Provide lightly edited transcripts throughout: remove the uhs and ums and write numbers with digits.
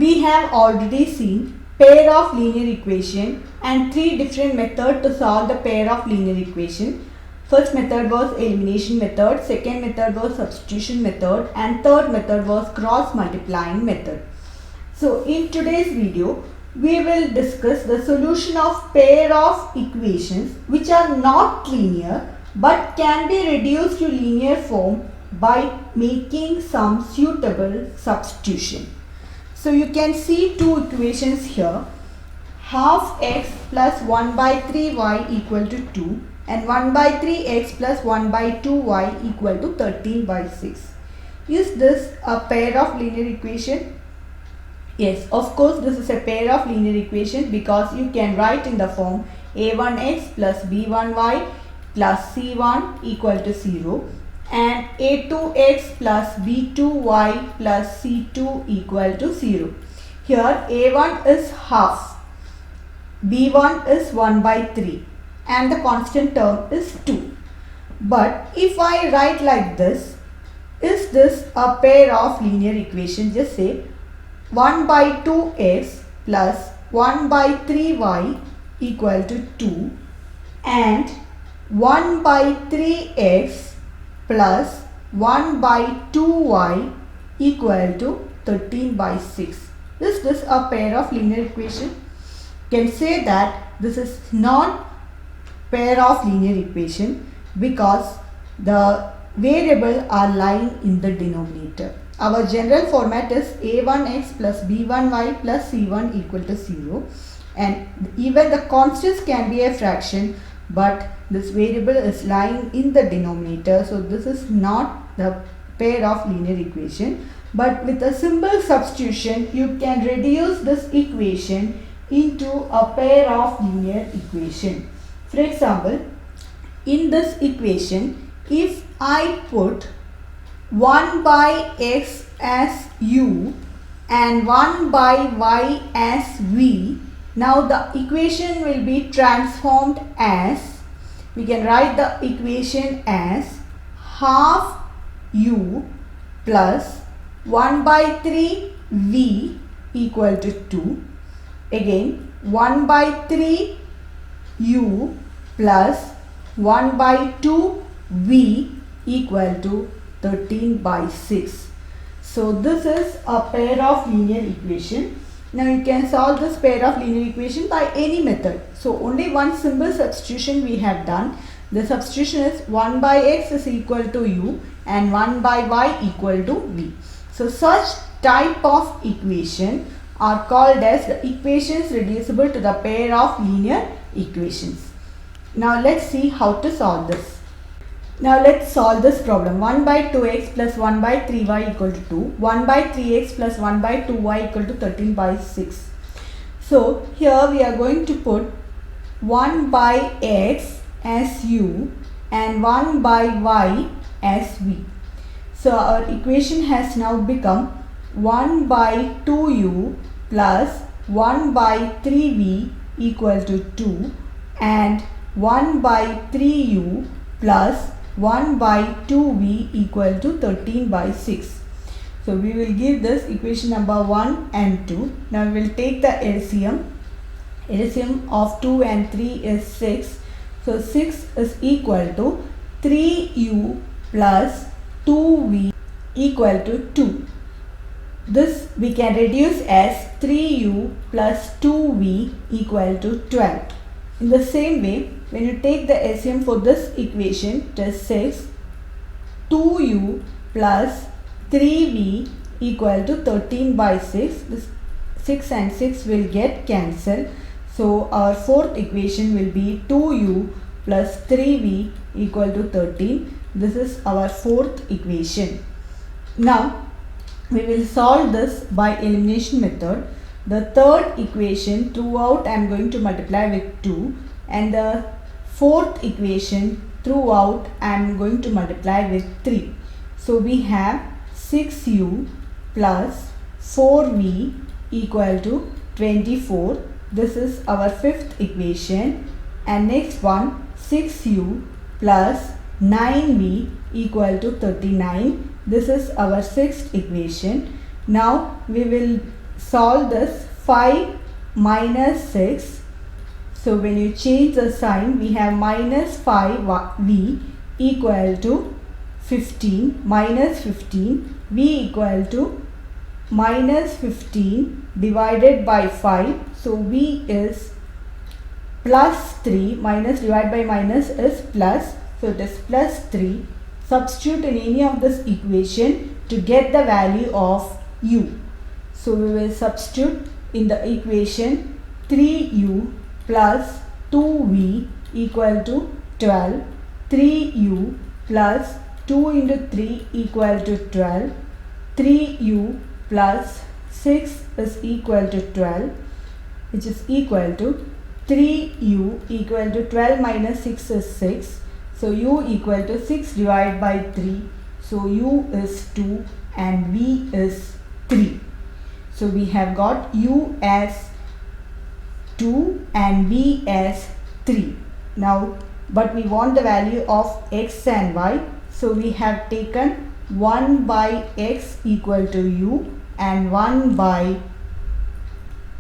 we have already seen pair of linear equation and three different methods to solve the pair of linear equation. First method was elimination method, second method was substitution method, and third method was cross multiplying method. So in today's video, we will discuss the solution of pair of equations which are not linear but can be reduced to linear form by making some suitable substitution. So you can see two equations here, half x plus 1 by 3y equal to 2 and 1 by 3x plus 1 by 2y equal to 13 by 6. Is this a pair of linear equation? Yes, of course this is a pair of linear equation because you can write in the form a1x plus b1y plus c1 equal to 0 and a2x plus b2y plus c2 equal to 0. Here a1 is half, b1 is 1 by 3 and the constant term is 2. But if I write like this, is this a pair of linear equation? Just say 1 by 2x plus 1 by 3y equal to 2 and 1 by 3x plus 1 by 2y equal to 13 by 6. Is this a pair of linear equation? You can say that this is not pair of linear equation because the variables are lying in the denominator. Our general format is a1x plus b1y plus c1 equal to 0 and even the constants can be a fraction, but this variable is lying in the denominator, so this is not the pair of linear equation. But with a simple substitution you can reduce this equation into a pair of linear equation. For example, in this equation, if I put 1 by x as u and 1 by y as v, now the equation will be transformed as, we can write the equation as half u plus 1 by 3 v equal to 2. Again 1 by 3 u plus 1 by 2 v equal to 13 by 6. So this is a pair of linear equation. Now you can solve this pair of linear equation by any method. So only one simple substitution we have done. The substitution is 1 by x is equal to u and 1 by y equal to v. So such type of equation are called as the equations reducible to the pair of linear equations. Now let's see how to solve this. Now let's solve this problem. 1 by 2x plus 1 by 3y equal to 2. 1 by 3x plus 1 by 2y equal to 13 by 6. So here we are going to put 1 by x as u and 1 by y as v. So our equation has now become 1 by 2u plus 1 by 3v equal to 2 and 1 by 3u plus 1 by 2v equal to 13 by 6. So we will give this equation number 1 and 2. Now we will take the LCM. LCM of 2 and 3 is 6. So 6 is equal to 3u plus 2v equal to 2. This we can reduce as 3u plus 2v equal to 12. In the same way, when you take the LCM for this equation, it is 6, 2u plus 3v equal to 13 by 6. This 6 and 6 will get cancelled. So our fourth equation will be 2u plus 3v equal to 13. This is our fourth equation. Now we will solve this by elimination method. The third equation throughout I am going to multiply with 2 and the fourth equation throughout I am going to multiply with 3. So we have 6u plus 4v equal to 24. This is our fifth equation. And next one, 6u plus 9v equal to 39. This is our sixth equation. Now we will solve this 5 minus 6. So when you change the sign, we have minus 5v equal to 15 minus 15, v equal to minus 15 divided by 5. So v is plus 3, minus divided by minus is plus. So it is plus 3. Substitute in any of this equation to get the value of u. So we will substitute in the equation 3u plus 2v equal to 12, 3u plus 2 into 3 equal to 12, 3u plus 6 is equal to 12, which is equal to 3u equal to 12 minus 6 is 6. So u equal to 6 divided by 3. So u is 2 and v is 3. So we have got u as 2 and v as 3. Now, but we want the value of x and y. So we have taken 1 by x equal to u and 1 by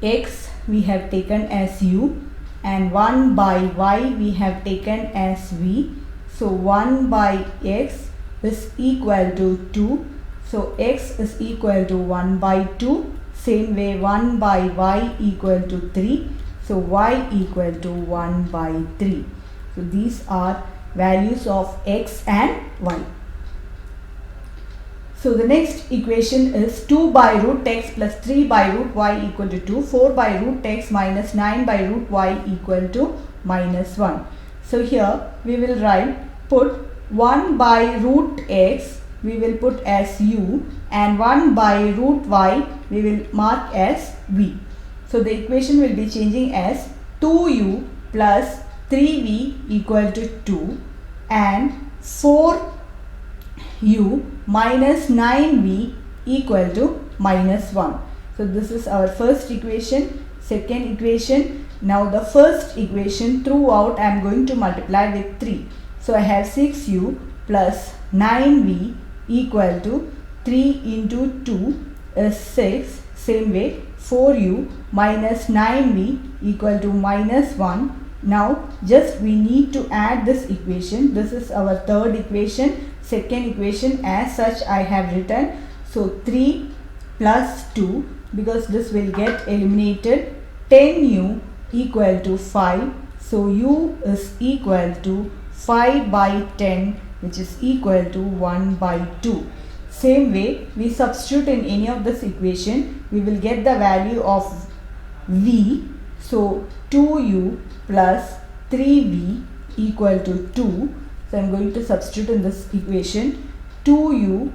x we have taken as u and 1 by y we have taken as v. So 1 by x is equal to 2. So x is equal to 1 by 2. Same way 1 by y equal to 3. So y equal to 1 by 3. So these are values of x and y. So the next equation is 2 by root x plus 3 by root y equal to 2, 4 by root x minus 9 by root y equal to minus 1. So here we will put 1 by root x we will put as u and 1 by root y we will mark as v. So the equation will be changing as 2u plus 3v equal to 2 and 4u minus 9v equal to minus 1. So this is our first equation. Second equation. Now the first equation throughout I am going to multiply with 3. So I have 6u plus 9v equal to 3 into 2 is 6. Same way 4u minus 9v equal to minus 1. Now just we need to add this equation. This is our third equation. Second equation as such I have written. So 3 plus 2, because this will get eliminated, 10u equal to 5. So u is equal to 5 by 10, which is equal to 1 by 2. Same way we substitute in any of this equation, we will get the value of v. So 2u plus 3v equal to 2. So I am going to substitute in this equation 2u,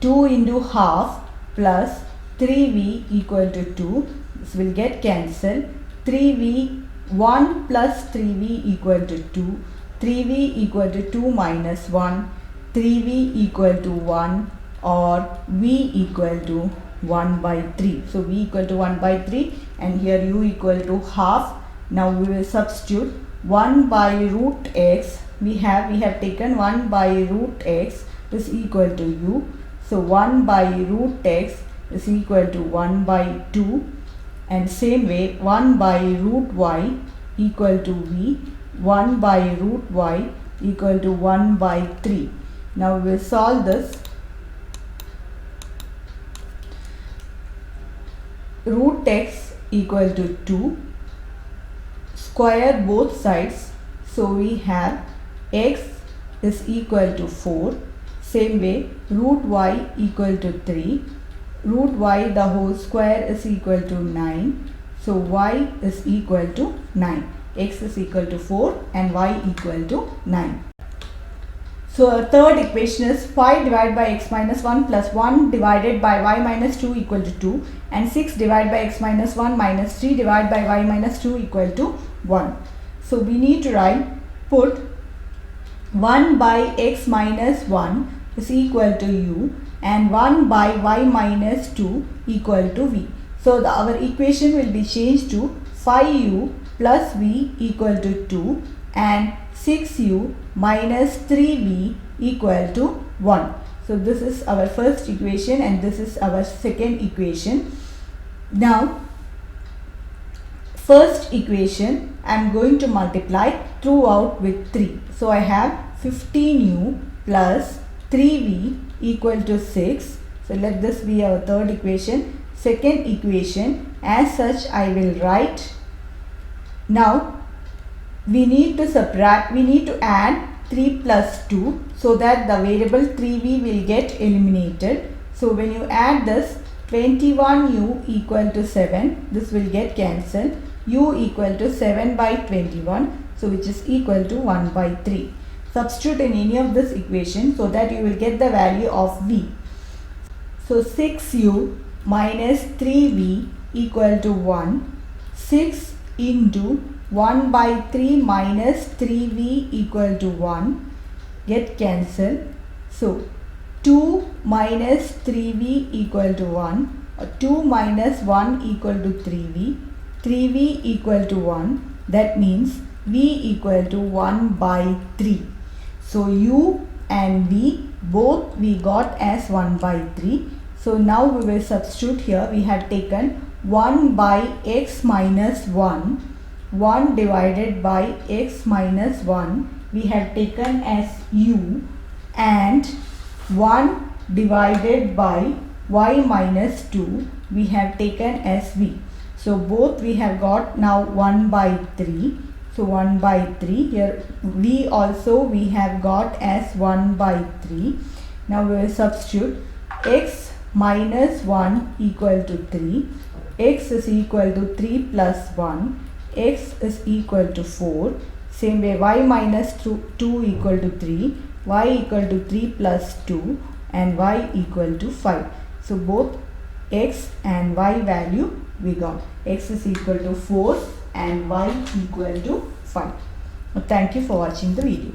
2 into half plus 3v equal to 2. This will get cancelled. 3v, 1 plus 3v equal to 2. 3v equal to 2 minus 1. 3v equal to 1 or v equal to 1 by 3. So v equal to 1 by 3 and here u equal to half. Now we will substitute 1 by root x. We have taken 1 by root x is equal to u. So 1 by root x is equal to 1 by 2 and same way 1 by root y equal to v. 1 by root y equal to 1 by 3. Now we will solve this. Root x equal to 2. Square both sides. So we have x is equal to 4. Same way root y equal to 3. Root y the whole square is equal to 9. So y is equal to 9. X is equal to 4 and y equal to 9. So our third equation is 5 divided by x minus 1 plus 1 divided by y minus 2 equal to 2 and 6 divided by x minus 1 minus 3 divided by y minus 2 equal to 1. So we need to put 1 by x minus 1 is equal to u and 1 by y minus 2 equal to v. So our equation will be changed to 5u plus v equal to 2 and 6u minus 3v equal to 1. So this is our first equation and this is our second equation. Now first equation I am going to multiply throughout with 3. So I have 15u plus 3v equal to 6. So let this be our third equation. Second equation, as such I will write. Now we need to add 3 plus 2 so that the variable 3v will get eliminated. So when you add this, 21u equal to 7, this will get cancelled. U equal to 7 by 21, so which is equal to 1 by 3. Substitute in any of this equation so that you will get the value of v. So 6u minus 3v equal to 1. 6 into 1 by 3 minus 3v equal to 1 get cancelled. So 2 minus 3v equal to 1, or 2 minus 1 equal to 3v, 3v equal to 1, that means v equal to 1 by 3. So u and v both we got as 1 by 3. So now we will substitute here. We have taken 1 by x minus 1, 1 divided by x minus 1 we have taken as u, and 1 divided by y minus 2 we have taken as v. So both we have got now 1 by 3. So 1 by 3, here v also we have got as 1 by 3. Now we will substitute x minus 1 equal to 3, x is equal to 3 plus 1, x is equal to 4. Same way y minus 2 equal to 3, y equal to 3 plus 2, and y equal to 5. So both x and y value we got. X is equal to 4 and y equal to 5. Thank you for watching the video.